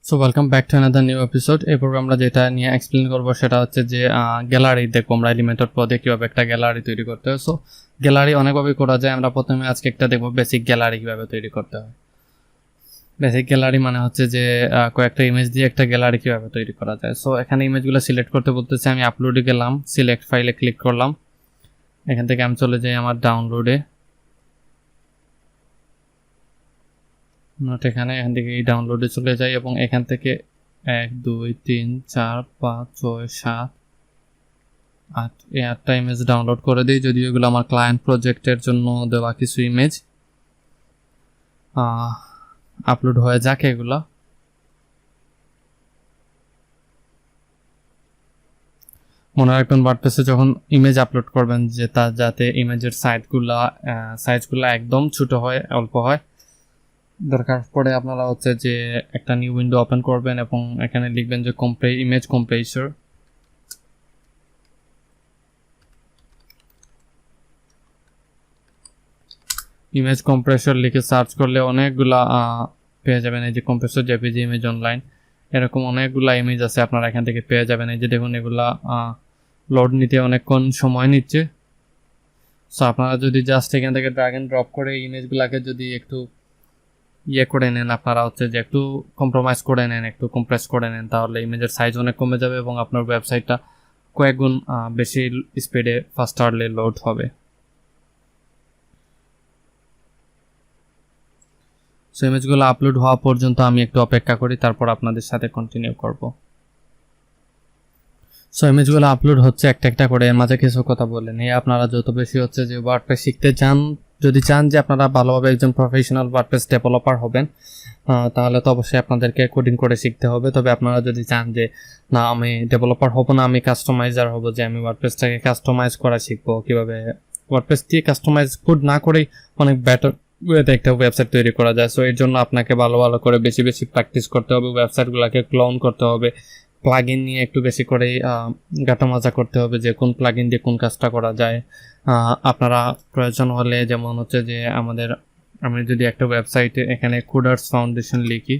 So welcome back to another new episode. এরপর আমরা যেটা নিয়ে এক্সপ্লেন করবো সেটা হচ্ছে যে গ্যালারি দেখবো আমরা এলিমেন্টর পদে কীভাবে একটা গ্যালারি তৈরি করতে হয়। সো গ্যালারি অনেকভাবে করা যায়। আমরা প্রথমে আজকে একটা দেখবো বেসিক গ্যালারি কীভাবে তৈরি করতে হয়। বেসিক গ্যালারি মানে হচ্ছে যে কয়েকটা ইমেজ দিয়ে একটা গ্যালারি কীভাবে তৈরি করা যায়। সো এখানে ইমেজগুলো সিলেক্ট করতে বলতেছে, আমি আপলোডে গেলাম, সিলেক্ট ফাইলে ক্লিক করলাম, এখান থেকে আমি চলে যাই আমার ডাউনলোডে, এখানে এখান থেকে এই ডাউনলোডে চলে যাই এবং এখান থেকে 1 2 3 4 5 6 7 8 এই 8টা ইমেজ ডাউনলোড করে দিই। যদিও এগুলো আমার ক্লায়েন্ট প্রজেক্টের জন্য দেওয়া কিছু ইমেজ, আপলোড হয়ে যাক এগুলো। মনে রাখবেন ওয়ার্ডপ্রেসে যখন ইমেজ আপলোড করবেন যে তা যাতে ইমেজের সাইজগুলো একদম ছোট হয়, অল্প হয়। দরকার পড়ে আপনারা হচ্ছে যে একটা নিউ উইন্ডো ওপেন করবেন এবং এখানে লিখবেন যে ইমেজ কম্প্রেসর। ইমেজ কম্প্রেসর লিখে সার্চ করলে অনেকগুলা পেয়ে যাবেন। এই যে কম্প্রেসর জেপিজি ইমেজ অনলাইন, এরকম অনেকগুলা ইমেজ আছে, আপনারা এখান থেকে পেয়ে যাবেন। এই যে দেখুন এগুলা লোড নিতে অনেকক্ষণ সময় নিচ্ছে। সো আপনারা যদি জাস্ট এখান থেকে ড্র্যাগ এন্ড ড্রপ করে ইমেজগুলোকে যদি একটু করে নেন, আপনারা হচ্ছে যে একটু কম্প্রোমাইজ করে নেন, একটু কম্প্রেস করে নেন, তাহলে ইমেজের সাইজ অনেক কমে যাবে এবং আপনার ওয়েবসাইটটা কয়েক গুণ বেশি স্পিডে ফাস্টারলি লোড হবে। সো ইমেজগুলো আপলোড হওয়া পর্যন্ত আমি একটু অপেক্ষা করি, তারপর আপনাদের সাথে কন্টিনিউ করব। সো ইমেজগুলো আপলোড হচ্ছে একটা একটা করে, এর মাঝে কিছু কথা বললেন। আপনারা যত বেশি হচ্ছে যে ওয়ার্ডপ্রেস শিখতে চান, যদি চান যে আপনারা ভালোভাবে একজন প্রফেশনাল ওয়ার্ডপ্রেস ডেভেলপার হবেন, তাহলে তো অবশ্যই আপনাদেরকে কোডিং করে শিখতে হবে। তবে আপনারা যদি চান যে না আমি ডেভেলপার হব না, আমি কাস্টমাইজার হব, যে আমি ওয়ার্ডপ্রেসটাকে কাস্টমাইজ করা শিখবো, কীভাবে ওয়ার্ডপ্রেস দিয়ে কাস্টমাইজ কোড না করেই অনেক বেটার ওয়েতে একটা ওয়েবসাইট তৈরি করা যায়। সো এর জন্য আপনাকে ভালো ভালো করে বেশি বেশি প্র্যাকটিস করতে হবে, ওয়েবসাইটগুলোকে ক্লোন করতে হবে, প্লাগইন নিয়ে একটু বেশি করেই গাটামাজা করতে হবে যে কোন প্লাগইন দিয়ে কোন কাজটা করা যায়। আপনারা প্রয়োজন হলে যেমন হচ্ছে যে আমি যদি একটা ওয়েবসাইটে এখানে কোডার্স ফাউন্ডেশন লিখি,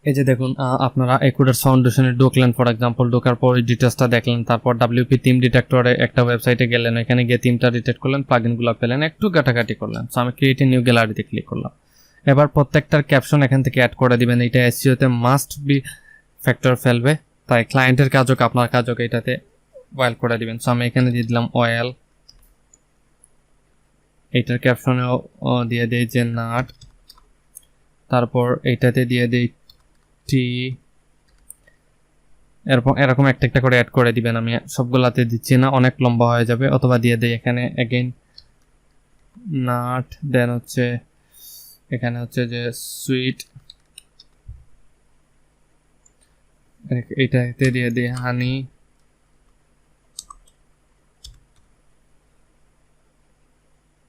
এই যে দেখুন আপনারা এই কোডার্স ফাউন্ডেশনে ঢুকলেন, ফর এক্সাম্পল ঢোকার পর ডিটেলসটা দেখলেন, তারপর WP থিম ডিটেক্টরে একটা ওয়েবসাইটে গেলেন, এখানে গিয়ে থিমটা ডিটেক্ট করলেন, প্লাগইনগুলো পেলেন, একটু ঘাটাঘাটি করলেন। সো আমি ক্রিয়েট এ নিউ গ্যালারিতে ক্লিক করলাম। এবার প্রত্যেকটার ক্যাপশন এখান থেকে অ্যাড করে দিবেন। এটা এসইওতে মাস্ট বি ফ্যাক্টর ফেলবে, তাই ক্লায়েন্টের কাজ হোক আপনার কাজ হোক এটাতে ওয়েল করে দিবেন। সো আমি এখানে দিয়ে দিলাম অয়েল, এইটার ক্যাপশনেও দিয়ে দিই যে নাট, তারপর এইটাতে দিয়ে দিই টি, এরকম একটা একটা করে অ্যাড করে দিবেন। আমি সবগুলাতে দিচ্ছি না, অনেক লম্বা হয়ে যাবে। অথবা দিয়ে দিই এখানে এগেইন নাট, দেন হচ্ছে এখানে হচ্ছে যে সুইট, এইটাতে দিয়ে দিই হানি,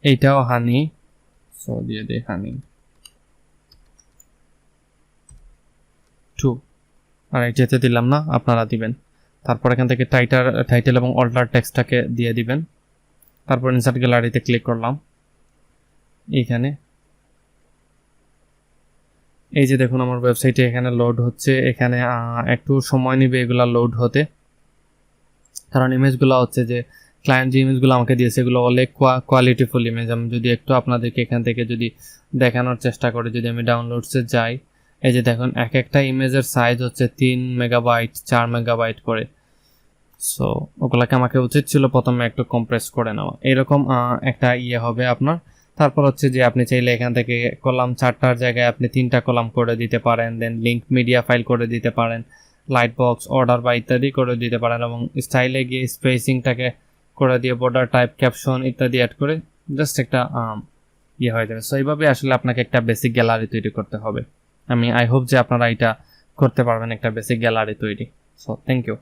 এইটাও হানি, সো দিয়ে দিই হানি 2, আর এইটাতে দিলাম না, আপনারা দিবেন। তারপর এখান থেকে টাইটেল এবং অল্টার টেক্সটটাকে দিয়ে দিবেন। তারপর ইনসার্ট গ্যালারিতে ক্লিক করলাম। এইখানে এই যে দেখুন আমার ওয়েবসাইটে এখানে লোড হচ্ছে, এখানে একটু সময় নেবে এগুলা লোড হতে, কারণ ইমেজগুলো হচ্ছে যে ক্লায়েন্ট যে ইমেজগুলো আমাকে দিয়েছে এগুলো অনেক কোয়ালিটিফুল ইমেজ। আমি যদি একটু আপনাদেরকে এখান থেকে যদি দেখানোর চেষ্টা করি, যদি আমি ডাউনলোডসে যাই, এই যে দেখুন এক একটা ইমেজের সাইজ হচ্ছে 3 মেগাবাইট 4 মেগাবাইট করে। সো ওগুলোকে আমাকে উচিত ছিল প্রথমে একটু কম্প্রেস করে নেওয়া। এরকম একটা হবে আপনার। তারপর হচ্ছে যে আপনি চাইলে এখান থেকে কলাম 4টার জায়গায় আপনি 3টা কলাম করে দিতে পারেন, দেন লিঙ্ক মিডিয়া ফাইল করে দিতে পারেন, লাইট বক্স, অর্ডার বা ইত্যাদি করে দিতে পারেন, এবং স্টাইলে গিয়ে স্পেসিংটাকে করে দিয়ে বর্ডার টাইপ, ক্যাপশন ইত্যাদি অ্যাড করে জাস্ট একটা হয়ে যাবে। সো এইভাবে আসলে আপনাকে একটা বেসিক গ্যালারি তৈরি করতে হবে। আই হোপ যে আপনারা এটা করতে পারবেন, একটা বেসিক গ্যালারি তৈরি। So thank you.